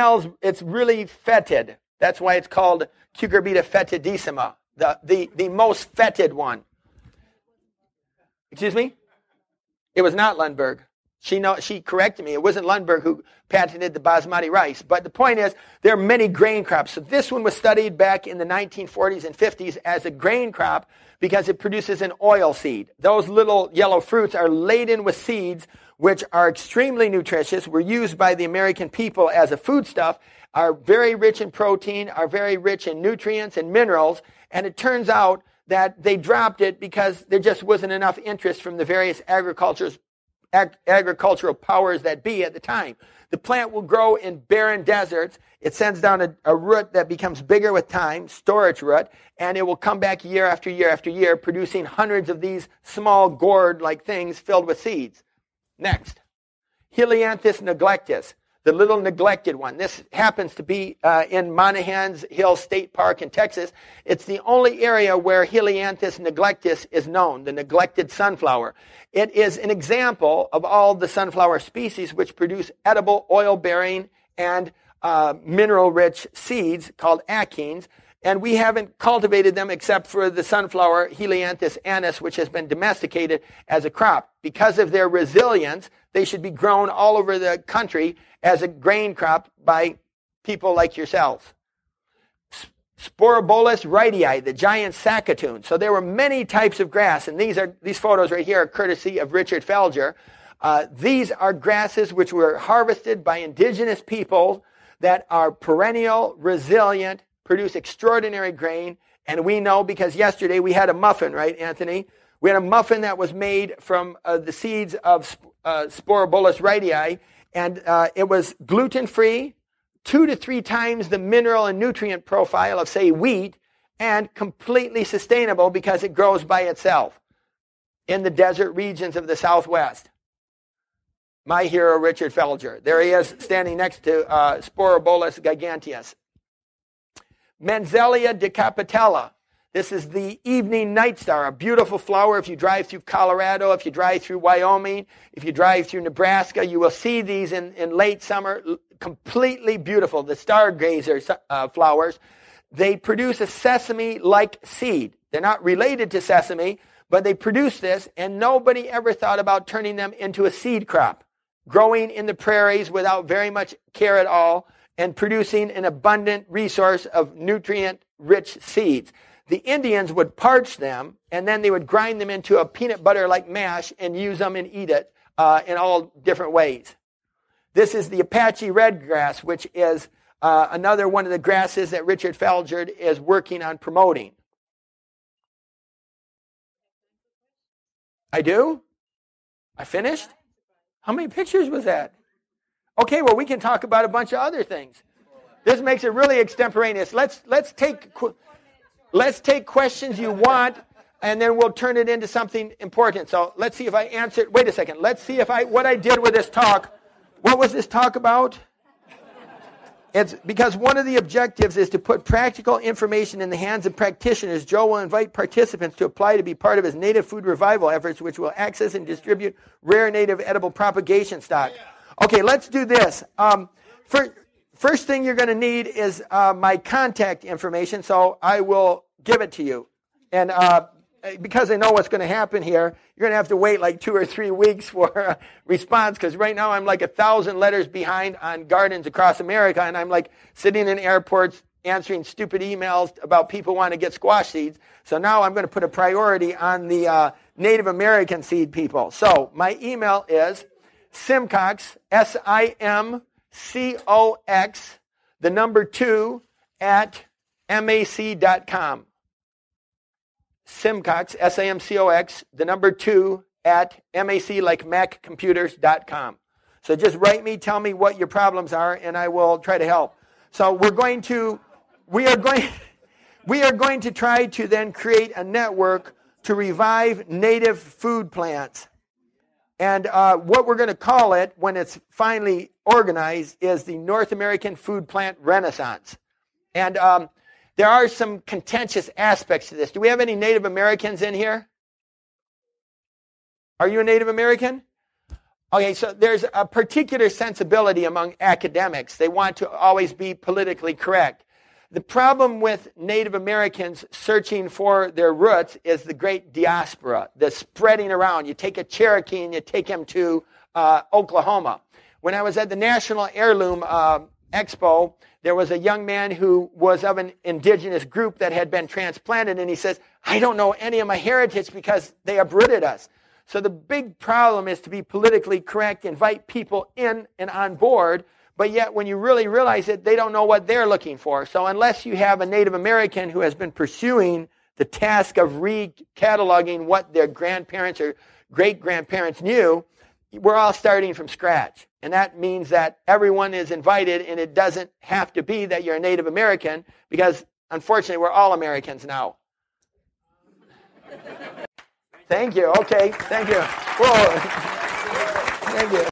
really fetid. That's why it's called Cucurbita fetidissima, the most fetid one. Excuse me? It was not Lundberg. She corrected me. It wasn't Lundberg who patented the basmati rice. But the point is, there are many grain crops. So this one was studied back in the 1940s and 50s as a grain crop because it produces an oil seed. Those little yellow fruits are laden with seeds, which are extremely nutritious, were used by the American people as a foodstuff, are very rich in protein, are very rich in nutrients and minerals, and it turns out that they dropped it because there just wasn't enough interest from the various agricultural powers that be at the time. The plant will grow in barren deserts. It sends down a root that becomes bigger with time, storage root, and it will come back year after year after year, producing hundreds of these small gourd-like things filled with seeds. Next, Helianthus neglectus, the little neglected one. This happens to be in Monahans Hill State Park in Texas. It's the only area where Helianthus neglectus is known, the neglected sunflower. It is an example of all the sunflower species which produce edible, oil-bearing, and mineral-rich seeds called achenes. And we haven't cultivated them except for the sunflower Helianthus annuus, which has been domesticated as a crop. Because of their resilience, they should be grown all over the country as a grain crop by people like yourselves. Sporobolus rhytii, the giant saskatoon. So there were many types of grass, and these photos right here are courtesy of Richard Felger. These are grasses which were harvested by indigenous people that are perennial, resilient, produce extraordinary grain, and we know because yesterday we had a muffin, right, Anthony? We had a muffin that was made from the seeds of Sporobolus rhytii, and it was gluten-free, 2 to 3 times the mineral and nutrient profile of, say, wheat, and completely sustainable because it grows by itself in the desert regions of the Southwest. My hero, Richard Felger. There he is standing next to Sporobolus giganteus. Menzelia decapitella. This is the evening night star, a beautiful flower. If you drive through Colorado, if you drive through Wyoming, if you drive through Nebraska, you will see these in late summer, completely beautiful. The stargazer flowers, they produce a sesame-like seed. They're not related to sesame, but they produce this, and nobody ever thought about turning them into a seed crop, growing in the prairies without very much care at all, and producing an abundant resource of nutrient-rich seeds. The Indians would parch them, and then they would grind them into a peanut butter-like mash and use them and eat it in all different ways. This is the Apache red grass, which is another one of the grasses that Richard Felger is working on promoting. I do? I finished? How many pictures was that? Okay, well, we can talk about a bunch of other things. This makes it really extemporaneous. Let's take questions you want, and then we'll turn it into something important. So let's see if I answered. Wait a second. Let's see if what I did with this talk. What was this talk about? It's because one of the objectives is to put practical information in the hands of practitioners. Joe will invite participants to apply to be part of his native food revival efforts, which will access and distribute rare native edible propagation stock. Okay, let's do this. First thing you're going to need is my contact information, so I will give it to you. And because I know what's going to happen here, you're going to have to wait like 2 or 3 weeks for a response, because right now I'm like 1,000 letters behind on gardens across America, and I'm like sitting in airports answering stupid emails about people wanting to get squash seeds. So now I'm going to put a priority on the Native American seed people. So my email is Simcox, SIMCOX, the number 2, at mac.com. Simcox, SIMCOX, the number 2, at mac, like maccomputers.com. So just write me, tell me what your problems are, and I will try to help. So we are going to try to then create a network to revive native food plants. And what we're going to call it when it's finally organized is the North American Food Plant Renaissance. And there are some contentious aspects to this. Do we have any Native Americans in here? Are you a Native American? Okay, so there's a particular sensibility among academics. They want to always be politically correct. The problem with Native Americans searching for their roots is the great diaspora, the spreading around. You take a Cherokee and you take him to Oklahoma. When I was at the National Heirloom Expo, there was a young man who was of an indigenous group that had been transplanted, and he says, I don't know any of my heritage because they uprooted us. So the big problem is to be politically correct, invite people in and on board, but yet when you really realize it, they don't know what they're looking for. So unless you have a Native American who has been pursuing the task of re-cataloging what their grandparents or great-grandparents knew, we're all starting from scratch. And that means that everyone is invited, and it doesn't have to be that you're a Native American, because unfortunately we're all Americans now. Thank you. Okay. Thank you. Whoa. Thank you.